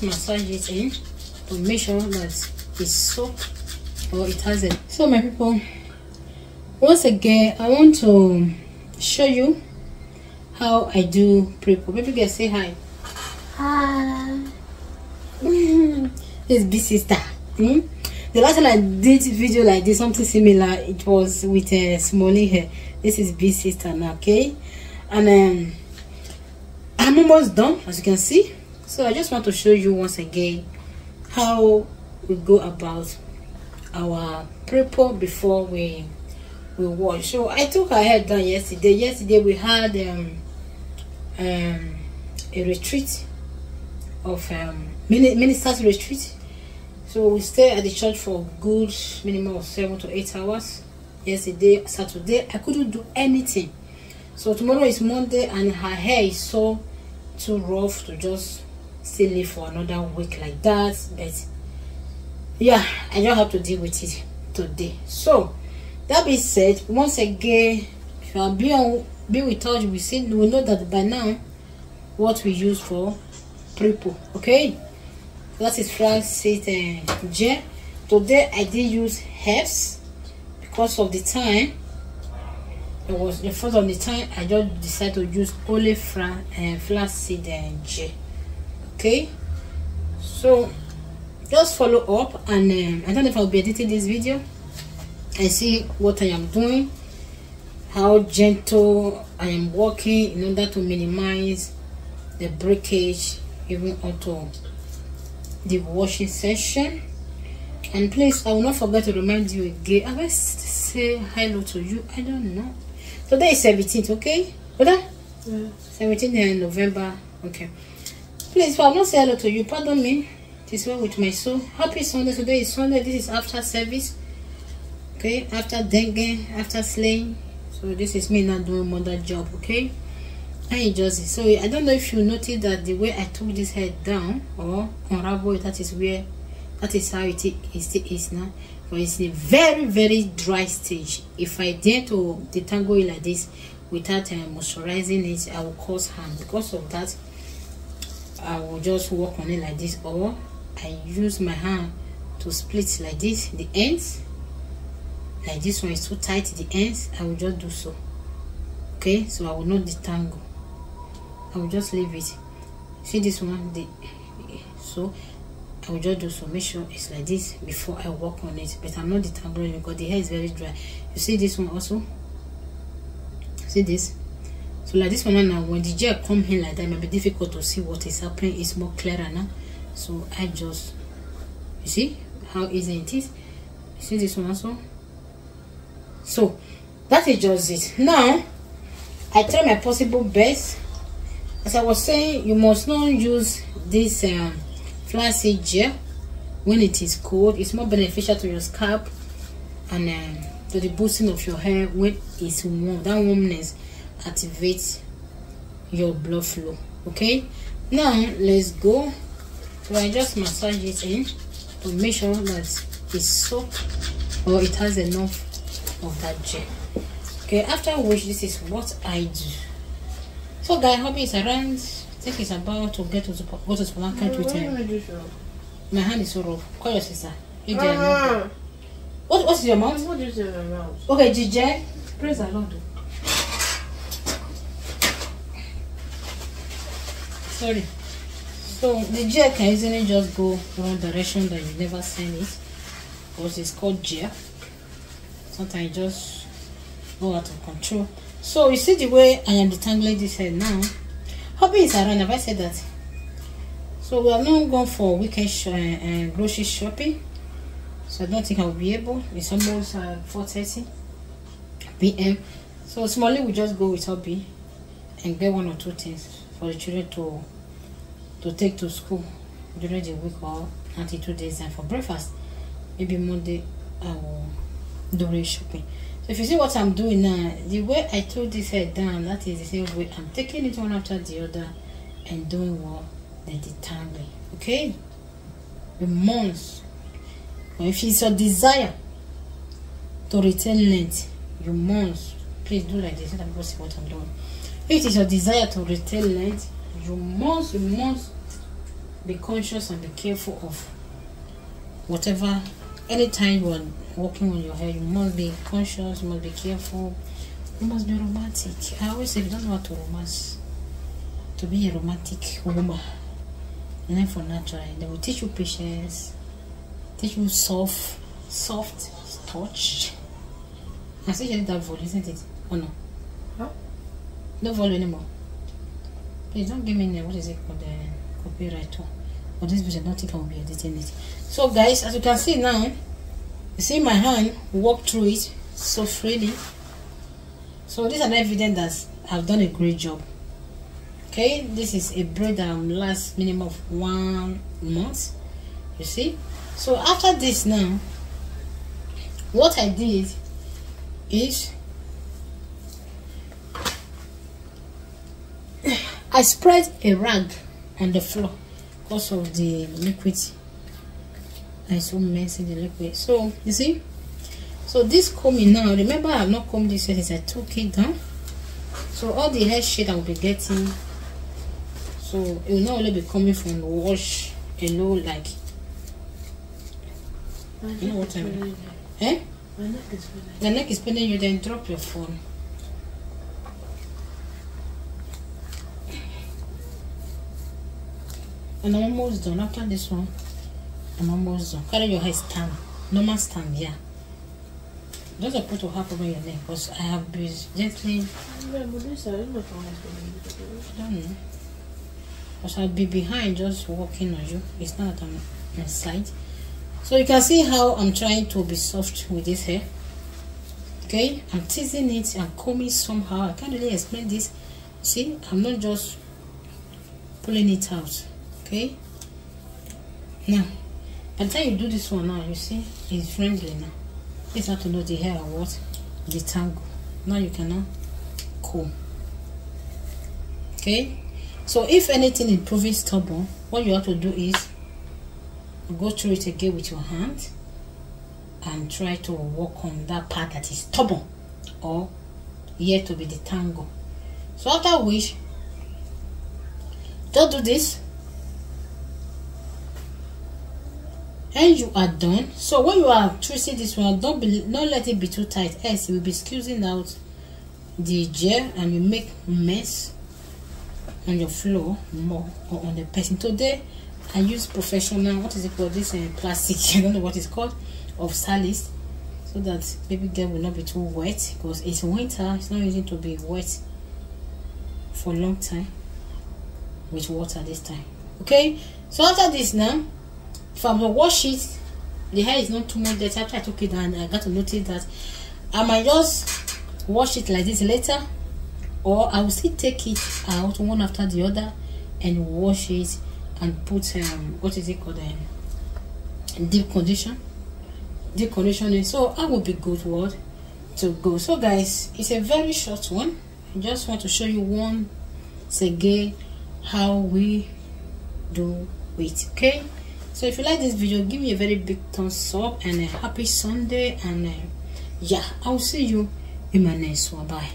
Massage it in to make sure that it's soft or it has it. So my people, once again I want to show you how I do pre-op. Maybe you guys say hi. Hi. This big sister. The last time I did video like this, something similar, it was with a smallie hair. This is big sister now, okay? And I'm almost done, as you can see. So I just want to show you once again how we go about our pre-op before we wash. So I took her hair done yesterday. Yesterday we had a retreat of ministers retreat. So we stayed at the church for good minimum of 7 to 8 hours. Yesterday, Saturday, I couldn't do anything. So tomorrow is Monday and her hair is so too rough to just still live for another week like that. But yeah, I don't have to deal with it today. So that being said, once again, if you are be with us, we know that by now what we use for pre-op. Okay, that is flaxseed gel. Today I did use herbs because of the time. It was the first of the time I just decided to use only flaxseed gel. Okay, so just follow up, and I don't know if I'll be editing this video and see what I am doing, how gentle I am working in order to minimize the breakage even onto the washing session. And please, I will not forget to remind you again, I will say hello to you. I don't know, today is 17th, okay? Brother? Yeah. 17th November. Okay, please, if I will not say hello to you, pardon me. It is well with my soul. Happy Sunday. Today is Sunday. This is after service. Okay, after dengue, after slaying. So this is me not doing mother job. Okay, I enjoy it. So I don't know if you noticed that the way I took this head down or unravel it, that is how it is now. But it's in a very dry stage. If I dare to detangle it like this without moisturizing it, I will cause harm. Because of that, I will just work on it like this, or I use my hand to split like this, the ends. Like this one is too tight, the ends, I will just do so. Okay, so I will not detangle. I will just leave it. See this one, so I will just do so. Make sure it's like this before I work on it. But I'm not detangling because the hair is very dry. You see this one also? See this? So like this one now, when the gel come in like that, it may be difficult to see what is happening. It's more clearer now. So I just, you see how easy it is? You see this one also? So that is just it. Now I try my possible best. As I was saying, you must not use this flaxseed gel when it is cold. It's more beneficial to your scalp and to the boosting of your hair when it's warm. That warmness activates your blood flow. Okay, now let's go. So I just massage it in to make sure that it's soft or it has enough of that gel. Okay, after which this is what I do. So guys, hobby is around, I think it's about to get to go to supermarket with him. My hand is so rough. Call your sister. What's your mouth? What is your mouth? Okay, Gigi, praise the Lord. Sorry. So the gel can easily just go wrong direction that you never send it, because it's called gel. Sometimes it just go out of control. So you see the way I am detangling this hair now. Hobby is around. Have I said that? So we are not going for weekend grocery shopping. So I don't think I will be able. It's almost 4:30 p.m. So Smalley will just go with hobby and get 1 or 2 things for the children to take to school during the week or until 2 days, and for breakfast maybe Monday I will do real shopping. So if you see what I'm doing now, the way I took this head down, that is the same way I'm taking it one after the other and doing what the detangling. Okay, the months. But if it's your desire to retain length, you must please do like this so that people see what I'm doing. If it is your desire to retain length, you must be conscious and be careful of whatever. Anytime you are working on your hair, you must be conscious, you must be careful, you must be romantic. I always say, if you don't know how to romance, to be a romantic woman, and then for natural, they will teach you patience, teach you soft touch. I see you that volume, isn't it? Oh no. Huh? No volume anymore. Please don't give me what is it called, the copyright one. But this video, I don't think I will be editing it. So guys, as you can see now, you see my hand walk through it so freely. So this is an evidence that I've done a great job. Okay, this is a braid that lasts minimum of 1 month. You see. So after this now, what I did is I spread a rag on the floor because of the liquid. I so messy, the liquid. So you see, so this combing now, remember I have not combed this yet since I took it down. So all the hair shade I will be getting, so it will not only be coming from the wash alone, like, you know what I mean? Eh? My neck is paining. The neck is paining you, then drop your phone. And I'm almost done. After this one, I'm almost done. Carry your hair stand. Normal stand, yeah. Don't put a half over your neck because I have been gently. I don't know. Because I'll be behind just walking on you. It's not that I'm inside. So you can see how I'm trying to be soft with this hair. Okay, I'm teasing it and combing somehow. I can't really explain this. See, I'm not just pulling it out. Okay, now by the time you do this one now, you see it's friendly now. It's not to know the hair or what the tangle. Now you cannot comb. Okay, so if anything is proving stubborn, what you have to do is go through it again with your hand and try to work on that part that is stubborn or yet to be detangled. So after which, just do this and you are done. So when you are twisting this one, don't let it be too tight, else you will be squeezing out the gel and you make mess on your floor more or on the person. Today I use professional, what is it called, this plastic, I don't know what it's called, of Salis, so that baby girl will not be too wet because it's winter. It's not easy to be wet for a long time with water this time. Okay, so after this now, if I'm gonna wash it, the hair is not too much dirty. After I took it down, I got to notice that I might just wash it like this later, or I will still take it out one after the other and wash it and put what is it called, deep conditioning. So I will be good word to go. So guys, it's a very short one. I just want to show you once again how we do it. Okay, so if you like this video, give me a very big thumbs up and a happy Sunday, and yeah, I'll see you in my next one. Bye.